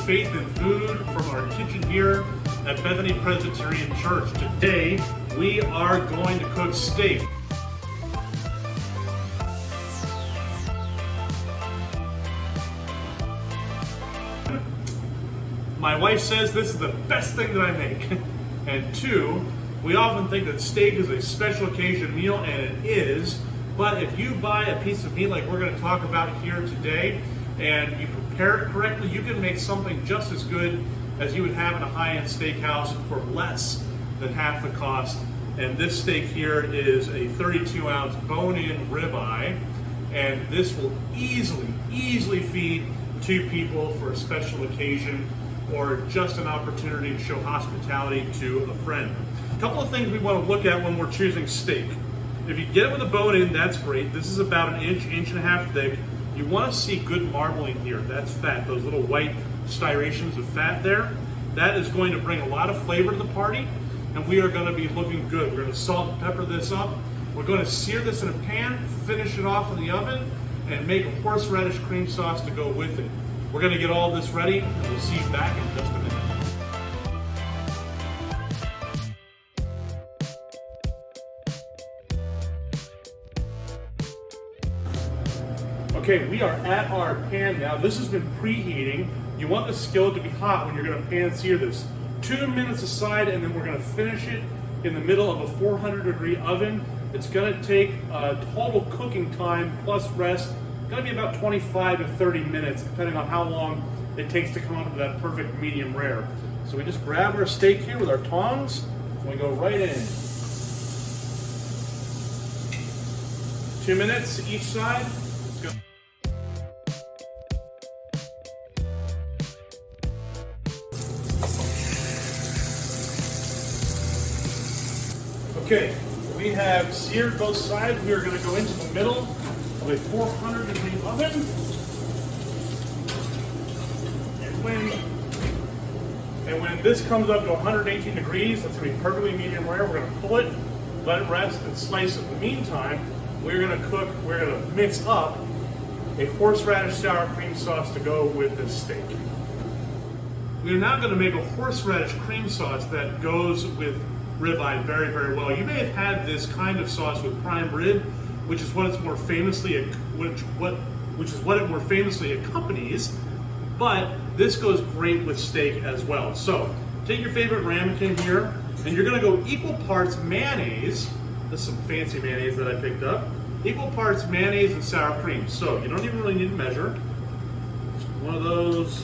faith in food from our kitchen here at Bethany Presbyterian Church. Today, we are going to cook steak. My wife says this is the best thing that I make. And two, we often think that steak is a special occasion meal, and it is. But if you buy a piece of meat like we're going to talk about here today, and you prepare it correctly, you can make something just as good as you would have in a high-end steakhouse for less than half the cost. And this steak here is a 32-ounce bone-in ribeye, and this will easily feed 2 people for a special occasion or just an opportunity to show hospitality to a friend. A couple of things we want to look at when we're choosing steak. If you get it with a bone in, that's great. This is about an inch and a half thick. You want to see good marbling here. That's fat, those little white striations of fat there. That is going to bring a lot of flavor to the party, and we are going to be looking good. We're going to salt and pepper this up. We're going to sear this in a pan, finish it off in the oven, and make a horseradish cream sauce to go with it. We're going to get all this ready, and we'll see you back in just a minute. Okay, we are at our pan now. This has been preheating. You want the skillet to be hot when you're going to pan sear this. 2 minutes aside, and then we're going to finish it in the middle of a 400-degree oven. It's going to take total cooking time plus rest. Going to be about 25 to 30 minutes, depending on how long it takes to come up with that perfect medium rare. So we just grab our steak here with our tongs, and we go right in. 2 minutes each side. Let's go. Okay, we have seared both sides. We are going to go into the middle of a 400-degree oven. And when this comes up to 118 degrees, that's going to be perfectly medium rare. We're going to pull it, let it rest, and slice it. In the meantime, we're going to mix up a horseradish sour cream sauce to go with this steak. We are now going to make a horseradish cream sauce that goes with ribeye very well. You may have had this kind of sauce with prime rib, which is what it more famously accompanies, but this goes great with steak as well. So take your favorite ramekin here, and you're going to go equal parts mayonnaise. This is some fancy mayonnaise that I picked up. Equal parts mayonnaise and sour cream. So you don't even really need to measure. Just one of those,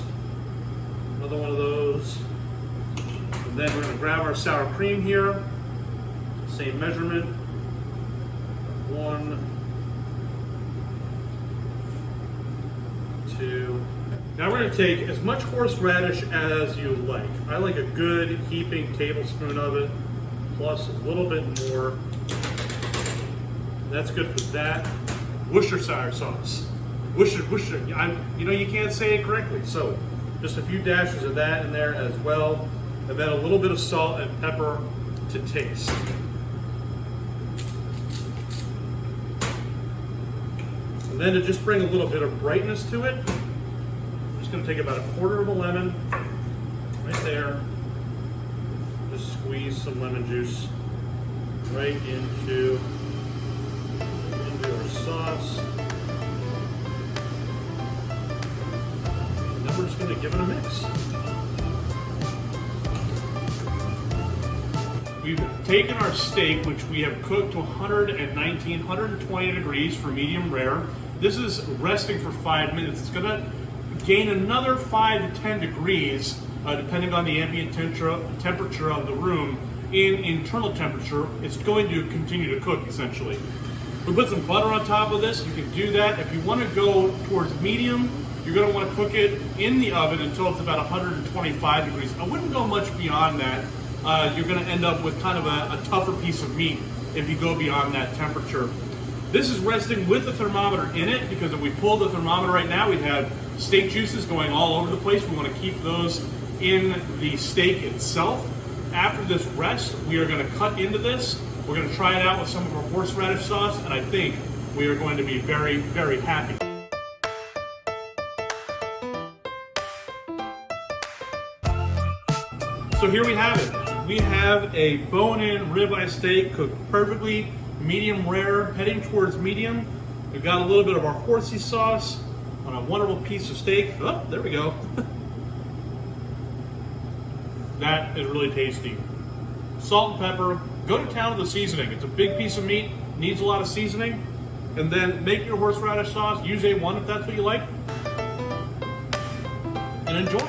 another one of those. And then we're going to grab our sour cream here, same measurement, 1, 2. Now we're going to take as much horseradish as you like. I like a good heaping tablespoon of it, plus a little bit more. That's good for that. Worcestershire sauce. Worcester. You know, you can't say it correctly, so just a few dashes of that in there as well. And then a little bit of salt and pepper to taste. And then to just bring a little bit of brightness to it, I'm just going to take about 1/4 of a lemon, right there. Just squeeze some lemon juice right into our sauce. And then we're just going to give it a mix. We've taken our steak, which we have cooked to 119, 120 degrees for medium rare. This is resting for 5 minutes. It's going to gain another 5 to 10 degrees, depending on the ambient temperature of the room. In internal temperature, it's going to continue to cook, essentially. We put some butter on top of this. You can do that. If you want to go towards medium, you're going to want to cook it in the oven until it's about 125 degrees. I wouldn't go much beyond that. You're going to end up with kind of a tougher piece of meat if you go beyond that temperature. This is resting with the thermometer in it, because if we pulled the thermometer right now, we'd have steak juices going all over the place. We want to keep those in the steak itself. After this rest, we are going to cut into this. We're going to try it out with some of our horseradish sauce, and I think we are going to be very happy. So here we have it. We have a bone-in ribeye steak cooked perfectly, medium rare, heading towards medium. We've got a little bit of our horsey sauce on a wonderful piece of steak. Oh, there we go. That is really tasty. Salt and pepper. Go to town with the seasoning. It's a big piece of meat, needs a lot of seasoning. And then make your horseradish sauce. Use A1 if that's what you like. And enjoy.